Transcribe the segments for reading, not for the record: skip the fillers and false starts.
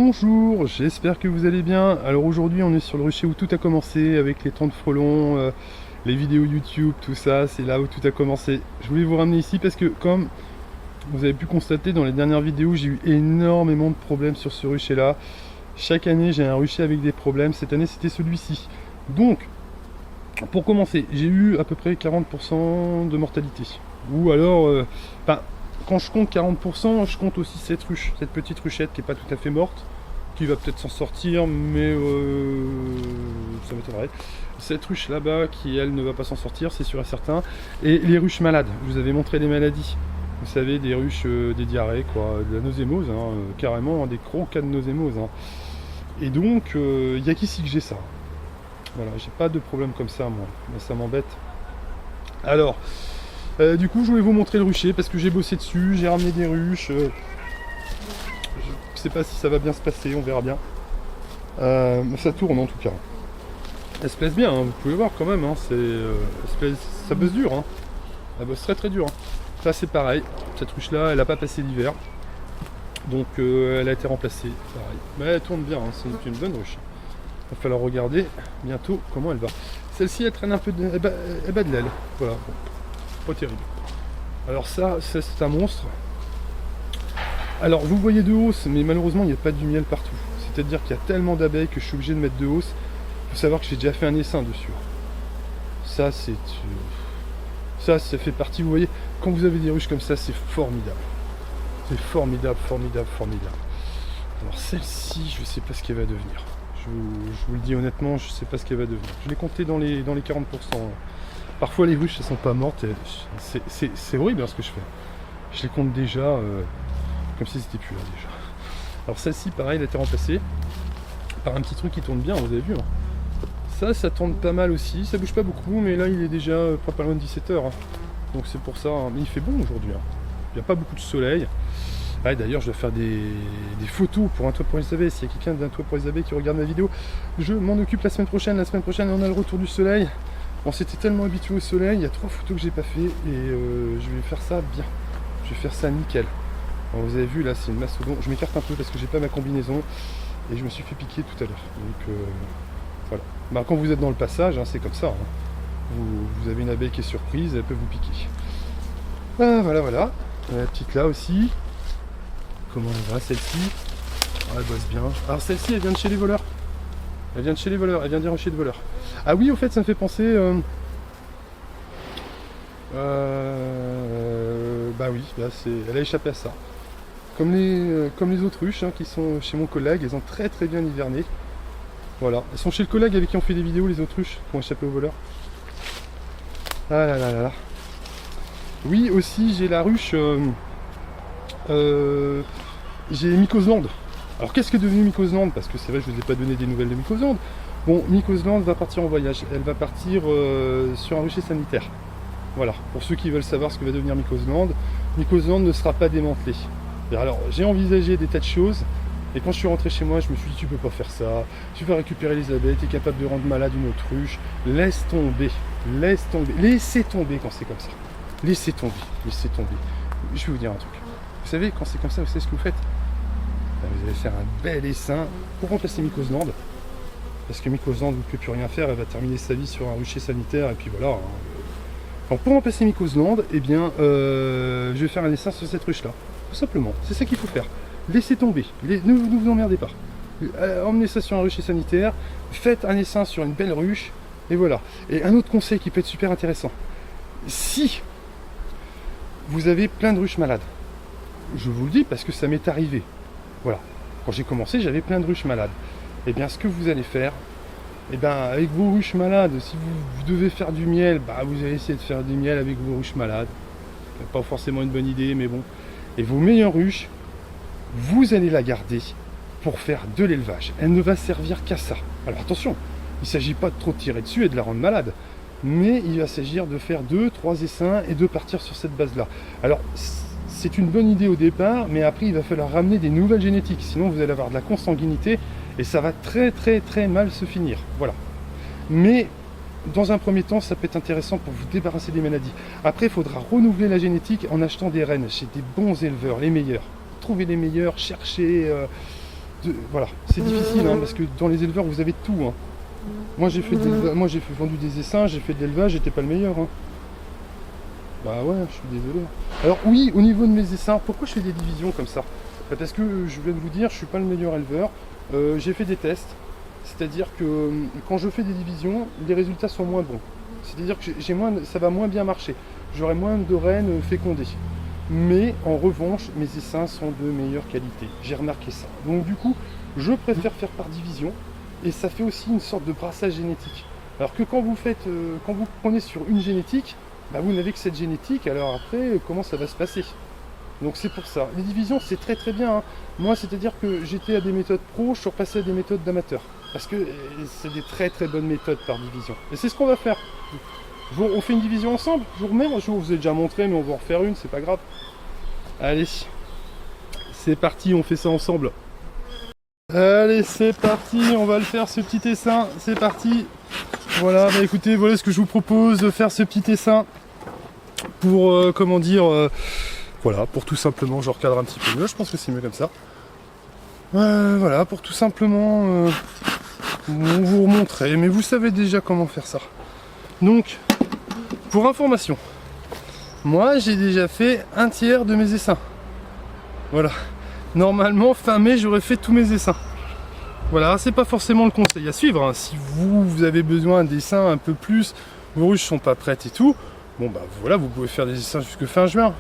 Bonjour, j'espère que vous allez bien. Alors aujourd'hui on est sur le rucher où tout a commencé avec les temps de frelons, les vidéos YouTube, tout ça, c'est là où tout a commencé. Je voulais vous ramener ici parce que comme vous avez pu constater dans les dernières vidéos, j'ai eu énormément de problèmes sur ce rucher là. Chaque année j'ai un rucher avec des problèmes, cette année c'était celui-ci. Donc, pour commencer, j'ai eu à peu près 40% de mortalité. Ou alors, quand je compte 40%, je compte aussi cette ruche, cette petite ruchette qui n'est pas tout à fait morte, qui va peut-être s'en sortir, mais ça m'étonnerait. Cette ruche là-bas, qui elle ne va pas s'en sortir, c'est sûr et certain. Et les ruches malades, je vous avais montré les maladies. Vous savez, des ruches, des diarrhées, quoi, de la nausémose, hein, carrément, des gros cas de nausémose. Hein. Et donc, il n'y a qu'ici que j'ai ça. Voilà, j'ai pas de problème comme ça, moi, mais ça m'embête. Alors, du coup, je voulais vous montrer le rucher parce que j'ai bossé dessus, j'ai ramené des ruches. Je sais pas si ça va bien se passer, on verra bien. Ça tourne en tout cas. Elle se place bien, hein, vous pouvez voir quand même. Hein, ça bosse dur. Hein. Elle bosse très très dur. Hein. Là, c'est pareil. Cette ruche-là, elle n'a pas passé l'hiver. Donc, elle a été remplacée. Pareil. Mais elle tourne bien, hein, c'est une bonne ruche. Il va falloir regarder bientôt comment elle va. Celle-ci, elle traîne un peu de... Elle bat de l'aile. Voilà. Bon. Pas terrible. Alors ça, c'est un monstre. Alors vous voyez de hausse, mais malheureusement il n'y a pas du miel partout. C'est-à-dire qu'il y a tellement d'abeilles que je suis obligé de mettre de hausse. Il faut savoir que j'ai déjà fait un essaim dessus. Ça fait partie, vous voyez, quand vous avez des ruches comme ça, c'est formidable. C'est formidable, formidable, formidable. Alors celle-ci, je ne sais pas ce qu'elle va devenir. Je vous le dis honnêtement, je ne sais pas ce qu'elle va devenir. Je l'ai compté dans les 40%. Parfois les ruches elles sont pas mortes, c'est horrible hein, ce que je fais. Je les compte déjà comme si c'était plus là déjà. Alors celle-ci pareil, elle a été remplacée par un petit truc qui tourne bien, vous avez vu. Hein. Ça tourne pas mal aussi, ça bouge pas beaucoup, mais là il est déjà pas loin de 17h. Hein. Donc c'est pour ça, hein. Mais il fait bon aujourd'hui. Hein. Il n'y a pas beaucoup de soleil. Ah, d'ailleurs je dois faire des photos pour un toit pour les abeilles. S'il y a quelqu'un d'un toit pour les abeilles qui regarde ma vidéo, je m'en occupe la semaine prochaine. La semaine prochaine on a le retour du soleil. On s'était tellement habitué au soleil, il y a 3 photos que j'ai pas fait et je vais faire ça bien. Je vais faire ça nickel. Alors, vous avez vu là, c'est une mastodon. Je m'écarte un peu parce que j'ai pas ma combinaison et je me suis fait piquer tout à l'heure. Donc voilà. Bah, quand vous êtes dans le passage, hein, c'est comme ça. Hein. Vous avez une abeille qui est surprise, elle peut vous piquer. Ah, voilà, voilà. La petite là aussi. Comment elle va celle-ci? Ah, elle bosse bien. Alors celle-ci, elle vient de chez les voleurs. Elle vient de chez les voleurs, elle vient des rochers de voleurs. Ah oui, au fait, ça me fait penser... bah oui, là, elle a échappé à ça. Comme les autres ruches hein, qui sont chez mon collègue, elles ont très très bien hiverné. Voilà, elles sont chez le collègue avec qui on fait des vidéos, les autres ruches, qui ont échappé aux voleurs. Ah là là là là. Oui, aussi, j'ai la ruche... j'ai Mycosland. Alors qu'est-ce que est devenu Mycosland? Parce que c'est vrai, je ne vous ai pas donné des nouvelles de Mycosland. Bon, Mycosland va partir en voyage. Elle va partir sur un rucher sanitaire. Voilà, pour ceux qui veulent savoir ce que va devenir Mycosland. Mycosland ne sera pas démantelé. Alors, j'ai envisagé des tas de choses. Et quand je suis rentré chez moi, je me suis dit, tu peux pas faire ça. Tu vas récupérer les abeilles, tu es capable de rendre malade une autre ruche. Laisse tomber. Laisse tomber. Laissez tomber quand c'est comme ça. Laissez tomber. Laissez tomber. Je vais vous dire un truc. Vous savez, quand c'est comme ça, vous savez ce que vous faites? Vous allez faire un bel essaim pour remplacer Mycosland. Parce que Mycosland, vous ne pouvez plus rien faire, elle va terminer sa vie sur un rucher sanitaire, et puis voilà. Alors pour remplacer Mycosland, eh bien, je vais faire un essaim sur cette ruche-là. Tout simplement, c'est ça qu'il faut faire. Laissez tomber, ne vous emmerdez pas. Emmenez ça sur un rucher sanitaire, faites un essaim sur une belle ruche, et voilà. Et un autre conseil qui peut être super intéressant. Si vous avez plein de ruches malades, je vous le dis parce que ça m'est arrivé. Voilà. Quand j'ai commencé, j'avais plein de ruches malades. Et bien, ce que vous allez faire, et bien, avec vos ruches malades, si vous devez faire du miel, bah, vous allez essayer de faire du miel avec vos ruches malades. Pas forcément une bonne idée, mais bon. Et vos meilleures ruches, vous allez la garder pour faire de l'élevage. Elle ne va servir qu'à ça. Alors attention, il ne s'agit pas de trop tirer dessus et de la rendre malade. Mais il va s'agir de faire 2-3 essaims et de partir sur cette base-là. Alors, c'est une bonne idée au départ, mais après il va falloir ramener des nouvelles génétiques, sinon vous allez avoir de la consanguinité et ça va très très très mal se finir. Voilà. Mais dans un premier temps, ça peut être intéressant pour vous débarrasser des maladies. Après, il faudra renouveler la génétique en achetant des rennes chez des bons éleveurs, les meilleurs. Trouvez les meilleurs, cherchez, voilà, c'est difficile hein, parce que dans les éleveurs vous avez tout. Hein. Moi j'ai vendu des essaims, j'ai fait de l'élevage, j'étais pas le meilleur. Hein. Bah ouais, je suis désolé. Alors oui, au niveau de mes essaims, pourquoi je fais des divisions comme ça? Parce que je viens de vous dire, je suis pas le meilleur éleveur. J'ai fait des tests, c'est-à-dire que quand je fais des divisions, les résultats sont moins bons. C'est-à-dire que ça va moins bien marcher. J'aurai moins de reines fécondées. Mais en revanche, mes essaims sont de meilleure qualité. J'ai remarqué ça. Donc du coup, je préfère faire par division. Et ça fait aussi une sorte de brassage génétique. Alors que quand vous prenez sur une génétique, bah vous n'avez que cette génétique, alors après, comment ça va se passer? Donc c'est pour ça. Les divisions, c'est très très bien. Hein. Moi, c'est-à-dire que j'étais à des méthodes pro, je suis repassé à des méthodes d'amateurs. Parce que c'est des très très bonnes méthodes par division. Et c'est ce qu'on va faire. On fait une division ensemble, je vous remets, je vous ai déjà montré, mais on va en refaire une, c'est pas grave. Allez, c'est parti, on fait ça ensemble. Allez, c'est parti, on va le faire ce petit essaim, c'est parti. Voilà, bah écoutez, voilà ce que je vous propose, de faire ce petit essaim pour, comment dire, voilà, pour tout simplement, je recadre un petit peu mieux, je pense que c'est mieux comme ça. Voilà, pour tout simplement vous remontrer, mais vous savez déjà comment faire ça. Donc, pour information, moi j'ai déjà fait un tiers de mes essaims. Voilà. Normalement, fin mai, j'aurais fait tous mes essaims. Voilà, c'est pas forcément le conseil à suivre. Hein. Si vous avez besoin d'essaims un peu plus, vos ruches sont pas prêtes et tout, bon bah voilà, vous pouvez faire des essaims jusque fin juin.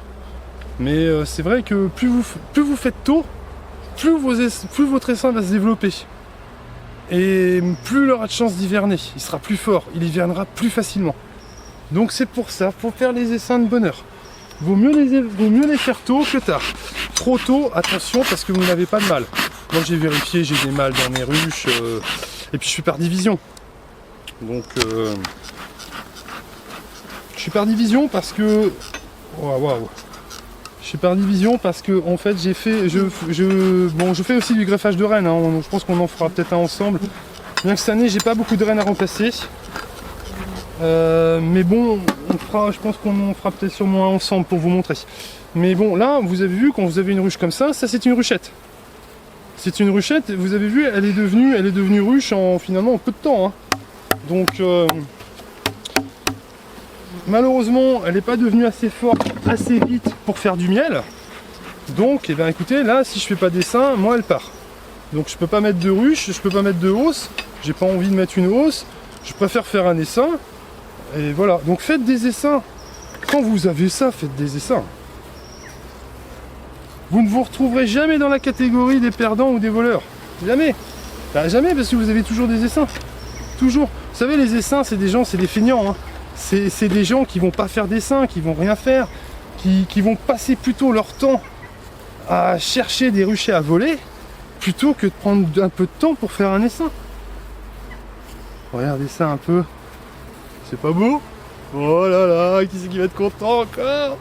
Mais c'est vrai que plus vous faites tôt, plus votre essaim va se développer. Et plus il aura de chance d'hiverner. Il sera plus fort, il hivernera plus facilement. Donc c'est pour ça, faut faire les essaims de bonne heure. Vaut mieux les faire tôt que tard. Trop tôt, attention, parce que vous n'avez pas de mâle. Moi j'ai vérifié, j'ai des mâles dans mes ruches, et puis je suis par division. Donc je suis par division parce que... Waouh. Je suis par division parce que en fait j'ai fait... je fais aussi du greffage de rennes, hein. Je pense qu'on en fera peut-être un ensemble. Bien que cette année j'ai pas beaucoup de rennes à remplacer. Mais bon, je pense qu'on en fera peut-être sûrement un ensemble pour vous montrer. Mais bon, là, vous avez vu, quand vous avez une ruche comme ça c'est une ruchette. C'est une ruchette, vous avez vu, elle est devenue ruche finalement en peu de temps. Hein. Donc, malheureusement, elle n'est pas devenue assez forte, assez vite pour faire du miel. Donc, eh bien, écoutez, là, si je fais pas d'essaim, moi, elle part. Donc, je peux pas mettre de ruche, je peux pas mettre de hausse. J'ai pas envie de mettre une hausse. Je préfère faire un essaim. Et voilà, donc faites des essaims. Quand vous avez ça, faites des essaims. Vous ne vous retrouverez jamais dans la catégorie des perdants ou des voleurs. Jamais. Bah, jamais, parce que vous avez toujours des essaims. Toujours. Vous savez, les essaims, c'est des gens, c'est des feignants. Hein. C'est des gens qui vont pas faire d'essaims, qui vont rien faire, qui vont passer plutôt leur temps à chercher des ruchers à voler, plutôt que de prendre un peu de temps pour faire un essaim. Regardez ça un peu. C'est pas beau? Oh là là, qui c'est qui va être content encore?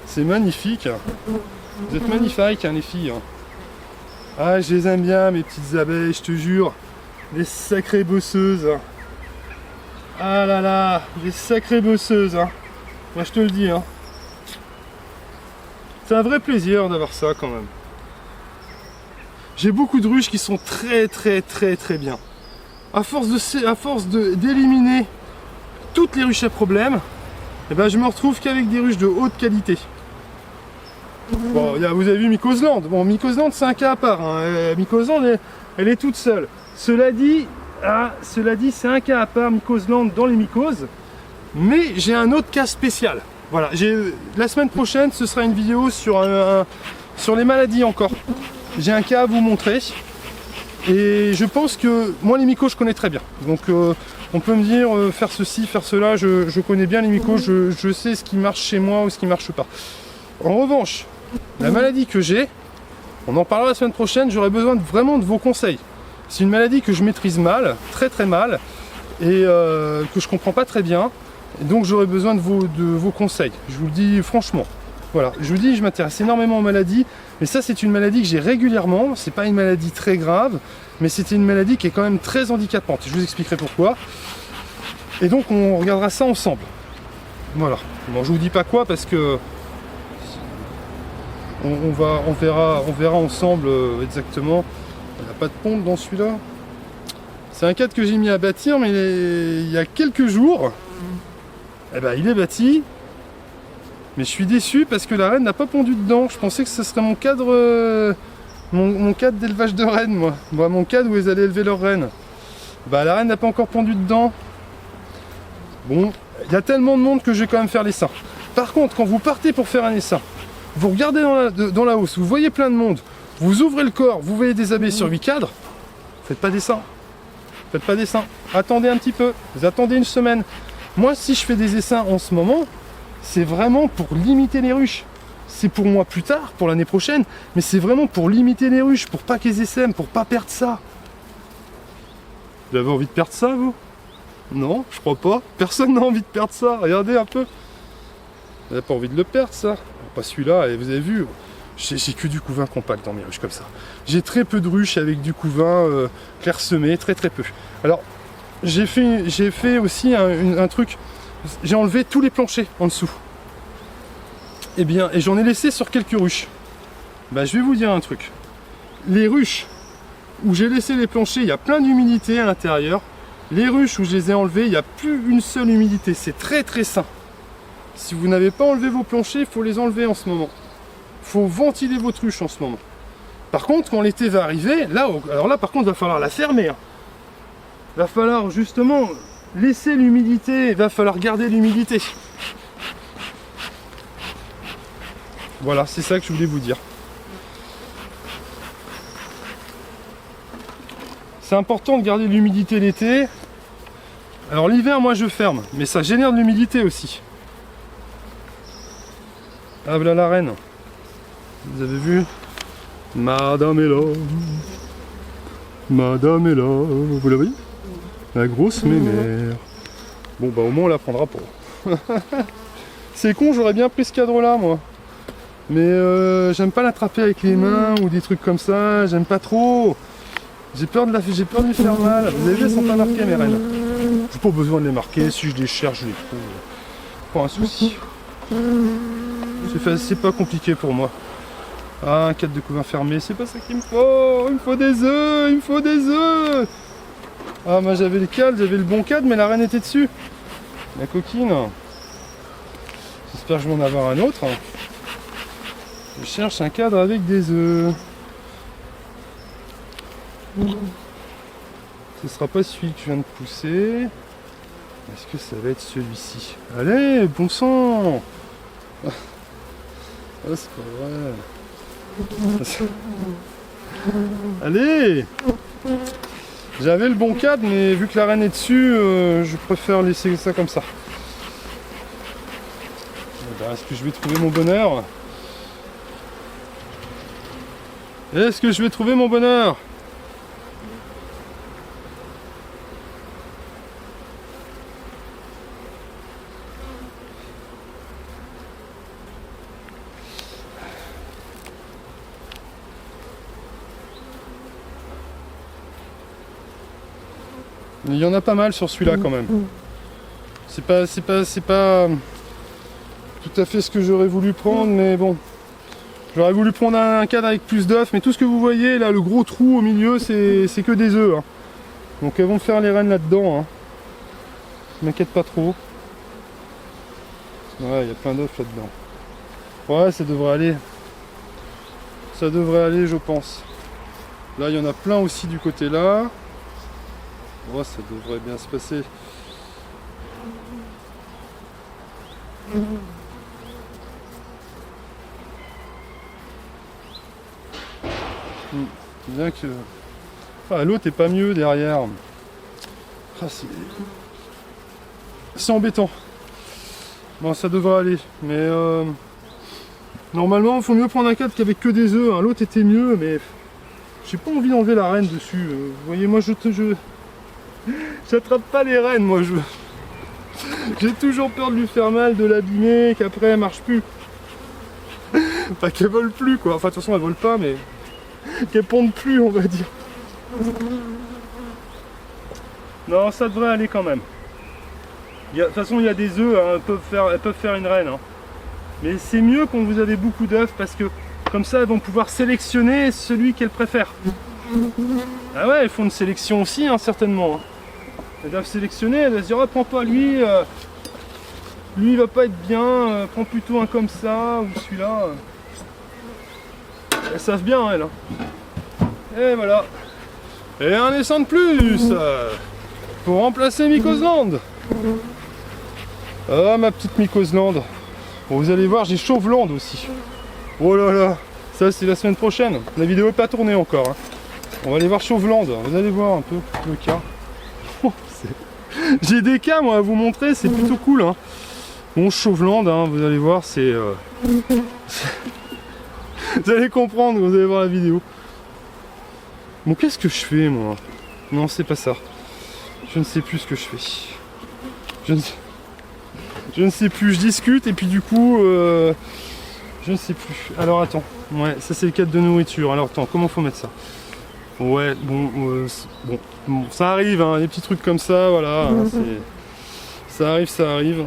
C'est magnifique. Vous êtes magnifiques, hein, les filles. Ah, je les aime bien, mes petites abeilles, je te jure. Des sacrées bosseuses. Ah là là, des sacrées bosseuses. Hein. Moi, je te le dis. Hein. C'est un vrai plaisir d'avoir ça, quand même. J'ai beaucoup de ruches qui sont très bien. À force d'éliminer toutes les ruches à problème, eh ben, je me retrouve qu'avec des ruches de haute qualité. Bon, vous avez vu Mycosland. Bon, Mycosland, c'est un cas à part. Hein. Mycosland, elle est toute seule. Cela dit, c'est un cas à part, Mycosland, dans les mycoses. Mais j'ai un autre cas spécial. Voilà, la semaine prochaine, ce sera une vidéo sur les maladies encore. J'ai un cas à vous montrer. Et je pense que moi les mycoses je connais très bien. Donc on peut me dire faire ceci, faire cela, je connais bien les mycoses, je sais ce qui marche chez moi ou ce qui marche pas. En revanche, la maladie que j'ai, on en parlera la semaine prochaine, j'aurai besoin vraiment de vos conseils. C'est une maladie que je maîtrise mal, très mal, et que je comprends pas très bien. Et donc j'aurai besoin de vos conseils. Je vous le dis franchement. Voilà, je vous dis, je m'intéresse énormément aux maladies, mais ça c'est une maladie que j'ai régulièrement, c'est pas une maladie très grave, mais c'était une maladie qui est quand même très handicapante, je vous expliquerai pourquoi. Et donc on regardera ça ensemble. Voilà, bon je vous dis pas quoi parce que on verra ensemble exactement Il n'y a pas de ponte dans celui-là. C'est un cadre que j'ai mis à bâtir, mais il y a quelques jours. Eh ben, il est bâti. Mais je suis déçu parce que la reine n'a pas pondu dedans. Je pensais que ce serait mon cadre, mon cadre d'élevage de rennes, moi. Mon cadre où ils allaient élever leurs rennes. Bah, la reine n'a pas encore pondu dedans. Bon, il y a tellement de monde que je vais quand même faire l'essaim. Par contre, quand vous partez pour faire un essaim, vous regardez dans la hausse, vous voyez plein de monde, vous ouvrez le corps, vous voyez des abeilles sur 8 cadres, faites pas d'essaim. Faites pas d'essaim. Attendez un petit peu. Vous attendez une semaine. Moi, si je fais des essaims en ce moment, c'est vraiment pour limiter les ruches. C'est pour moi plus tard, pour l'année prochaine, mais c'est vraiment pour limiter les ruches, pour pas qu'ils essaiment, pour pas perdre ça. Vous avez envie de perdre ça, vous? Non, je crois pas. Personne n'a envie de perdre ça. Regardez un peu. Vous n'avez pas envie de le perdre, ça? Pas celui-là, et vous avez vu, j'ai que du couvain compact dans mes ruches comme ça. J'ai très peu de ruches avec du couvain clairsemé, très peu. Alors, j'ai fait aussi un truc, j'ai enlevé tous les planchers en dessous. Et bien, et j'en ai laissé sur quelques ruches. Bah, je vais vous dire un truc. Les ruches où j'ai laissé les planchers, il y a plein d'humidité à l'intérieur. Les ruches où je les ai enlevées, il n'y a plus une seule humidité. C'est très sain. Si vous n'avez pas enlevé vos planchers, il faut les enlever en ce moment. Il faut ventiler votre ruche en ce moment. Par contre, quand l'été va arriver, là, alors là, par contre, il va falloir la fermer. Il va falloir justement laisser l'humidité, il va falloir garder l'humidité. Voilà, c'est ça que je voulais vous dire. C'est important de garder l'humidité l'été. Alors l'hiver, moi je ferme, mais ça génère de l'humidité aussi. Ah voilà la reine. Vous avez vu? Madame est là. Madame est là. Vous la voyez? La grosse mémère. Bon bah au moins on la prendra pas. C'est con, j'aurais bien pris ce cadre là moi. Mais j'aime pas l'attraper avec les mains ou des trucs comme ça, j'aime pas trop. J'ai peur de lui faire mal. Vous avez vu, elles sont pas marquées mes rennes. J'ai pas besoin de les marquer, si je les cherche, je les trouve. Pas un souci. C'est pas compliqué pour moi. Ah, un cadre de couvain fermé, c'est pas ça qu'il me faut. Il me faut des œufs, il me faut des œufs. Ah, moi j'avais le cadre, j'avais le bon cadre, mais la reine était dessus. La coquine. J'espère que je vais en avoir un autre. Je cherche un cadre avec des œufs. Ce sera pas celui que je viens de pousser. Est-ce que ça va être celui-ci? Allez, bon sang! Ah, c'est pas vrai. Allez! J'avais le bon cadre, mais vu que la reine est dessus, je préfère laisser ça comme ça. Est-ce que je vais trouver mon bonheur? Est-ce que je vais trouver mon bonheur? Il y en a pas mal sur celui-là quand même. C'est pas tout à fait ce que j'aurais voulu prendre, mais bon. J'aurais voulu prendre un cadre avec plus d'œufs, mais tout ce que vous voyez là, le gros trou au milieu, c'est que des œufs. Hein. Donc elles vont faire les rennes là-dedans. Hein. Je m'inquiète pas trop. Ouais, il y a plein d'œufs là-dedans. Ouais, ça devrait aller. Ça devrait aller, je pense. Là, il y en a plein aussi du côté là. Oh, ça devrait bien se passer. Bien que... Ah, l'autre est pas mieux derrière. Ah, c'est embêtant. Bon, ça devrait aller. Mais normalement, il faut mieux prendre un cadre qu'avec que des œufs. Hein. L'autre était mieux, mais j'ai pas envie d'enlever la reine dessus. Vous voyez, moi j'attrape pas les rennes, moi j'ai toujours peur de lui faire mal, de l'abîmer, qu'après elle marche plus. Pas qu'elle vole plus quoi, enfin de toute façon elle vole pas mais qu'elle ponde plus on va dire. Non ça devrait aller quand même. De toute façon il y a des œufs, hein, elles peuvent faire une reine. Hein. Mais c'est mieux quand vous avez beaucoup d'œufs parce que comme ça elles vont pouvoir sélectionner celui qu'elles préfèrent. Ah ouais, ils font une sélection aussi, hein, certainement. Hein. Elles doivent sélectionner, elles doivent se dire, ah, prends pas lui, lui il va pas être bien, prends plutôt un comme ça, ou celui-là. Elles savent bien, elles. Hein. Et voilà. Et un essaim de plus pour remplacer Mycosland. Ah, ma petite Mycosland. Bon, vous allez voir, j'ai Chauveland aussi. Oh là là, ça c'est la semaine prochaine. La vidéo n'est pas tournée encore. Hein. On va aller voir Chauveland. Vous allez voir un peu le cas. Oh, j'ai des cas moi à vous montrer, c'est plutôt cool. Hein. Bon, Chauveland, hein, vous allez voir, c'est... vous allez comprendre, vous allez voir la vidéo. Bon, qu'est-ce que je fais moi? Non, c'est pas ça. Je ne sais plus ce que je fais. Je ne sais plus, je discute et puis du coup... je ne sais plus. Alors attends, ouais, ça c'est le cadre de nourriture. Alors attends, comment faut mettre ça? Ouais, bon, bon, ça arrive, hein, des petits trucs comme ça, voilà. Hein, ça arrive, ça arrive.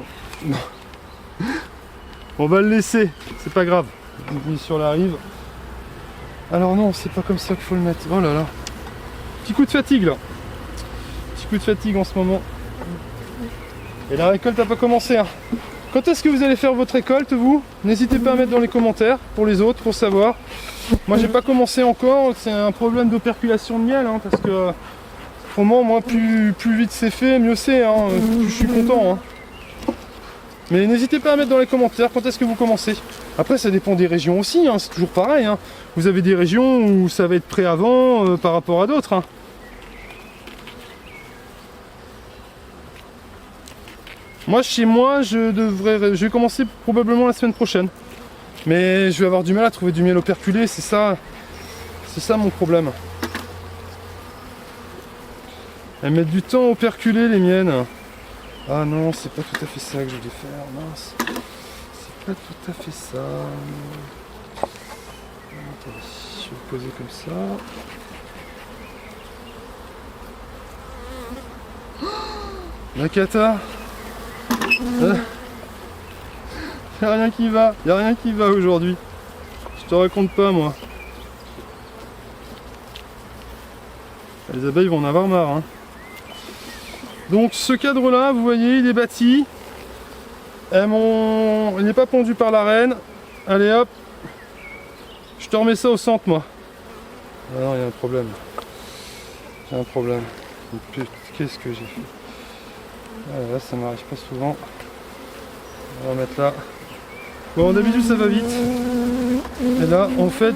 On va le laisser, c'est pas grave. Il est sur la rive. Alors non, c'est pas comme ça qu'il faut le mettre. Oh là là. Petit coup de fatigue là. Petit coup de fatigue en ce moment. Et la récolte n'a pas commencé. Hein. Quand est-ce que vous allez faire votre récolte, vous? N'hésitez pas à mettre dans les commentaires pour les autres, pour savoir. Moi, j'ai pas commencé encore. C'est un problème d'operculation de miel, hein, parce que autrement, moi, plus vite c'est fait, mieux c'est. Hein, plus je suis content. Hein. Mais n'hésitez pas à mettre dans les commentaires quand est-ce que vous commencez. Après, ça dépend des régions aussi. Hein, c'est toujours pareil. Hein. Vous avez des régions où ça va être prêt avant par rapport à d'autres. Hein. Moi, chez moi, je vais commencer probablement la semaine prochaine. Mais je vais avoir du mal à trouver du miel operculé, c'est ça mon problème. Elles mettent du temps à operculer les miennes. Ah non, c'est pas tout à fait ça que je voulais faire, mince. C'est pas tout à fait ça. Attendez, je vais le poser comme ça. La cata. Y'a rien qui va, aujourd'hui. Je te raconte pas moi. Les abeilles vont en avoir marre. Hein. Donc ce cadre là, vous voyez, il est bâti. Il n'est pas pondu par la reine. Allez hop. Je te remets ça au centre moi. Ah non, il y a un problème. J'ai un problème. Qu'est-ce que j'ai fait? Ah, là ça m'arrive pas souvent. On va mettre là. Bon, d'habitude ça va vite. Et là, en fait,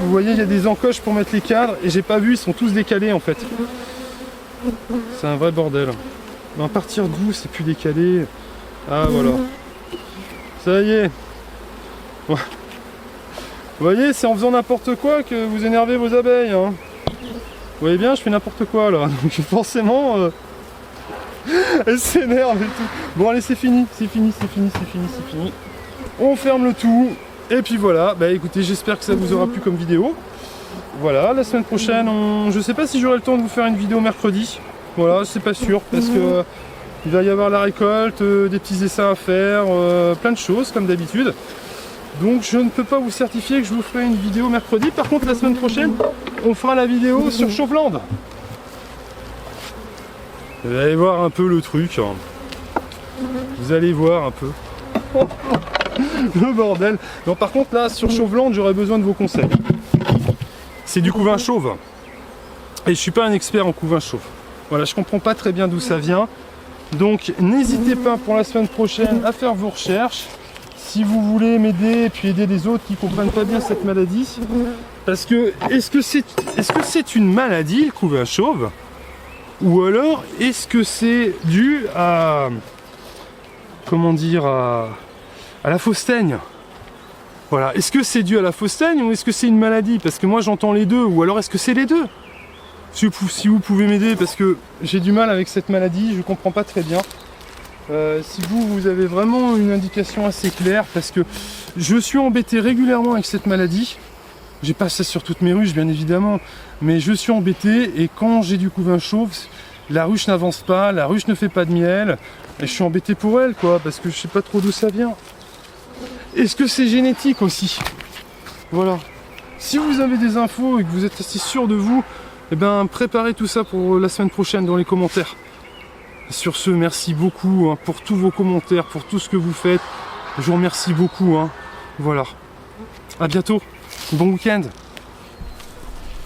vous voyez, il y a des encoches pour mettre les cadres et j'ai pas vu, ils sont tous décalés en fait. C'est un vrai bordel. Mais à partir d'où c'est plus décalé? Ah voilà. Ça y est. Ouais. Vous voyez, c'est en faisant n'importe quoi que vous énervez vos abeilles. Hein. Vous voyez bien, je fais n'importe quoi là. Donc forcément, elles s'énervent et tout. Bon allez, c'est fini. On ferme le tout. Et puis voilà, bah écoutez, j'espère que ça vous aura plu comme vidéo. Voilà, la semaine prochaine, je sais pas si j'aurai le temps de vous faire une vidéo mercredi. Voilà, c'est pas sûr, parce que il va y avoir la récolte, des petits essais à faire, plein de choses comme d'habitude. Donc je ne peux pas vous certifier que je vous ferai une vidéo mercredi. Par contre, la semaine prochaine, on fera la vidéo sur Chauveland. Vous allez voir un peu le truc. Hein. Vous allez voir un peu. Le bordel. Non, par contre là sur Chauveland, j'aurais besoin de vos conseils. C'est du couvain chauve. Et je suis pas un expert en couvain chauve. Voilà, je comprends pas très bien d'où ça vient. Donc n'hésitez pas pour la semaine prochaine à faire vos recherches. Si vous voulez m'aider et puis aider les autres qui comprennent pas bien cette maladie. Parce que est-ce que c'est une maladie le couvain chauve? Ou alors est-ce que c'est dû à comment dire à la fausse teigne? Voilà, est-ce que c'est dû à la fausse teigne ou est-ce que c'est une maladie? Parce que moi j'entends les deux, ou alors est-ce que c'est les deux? Si vous pouvez m'aider, parce que j'ai du mal avec cette maladie, je comprends pas très bien. Si vous avez vraiment une indication assez claire, parce que je suis embêté régulièrement avec cette maladie. J'ai pas ça sur toutes mes ruches bien évidemment, mais je suis embêté et quand j'ai du couvain chauve, la ruche n'avance pas, la ruche ne fait pas de miel, et je suis embêté pour elle quoi, parce que je sais pas trop d'où ça vient. Est-ce que c'est génétique aussi? Voilà. Si vous avez des infos et que vous êtes assez sûr de vous, eh ben, préparez tout ça pour la semaine prochaine dans les commentaires. Sur ce, merci beaucoup hein, pour tous vos commentaires, pour tout ce que vous faites. Je vous remercie beaucoup. Hein. Voilà. À bientôt. Bon week-end.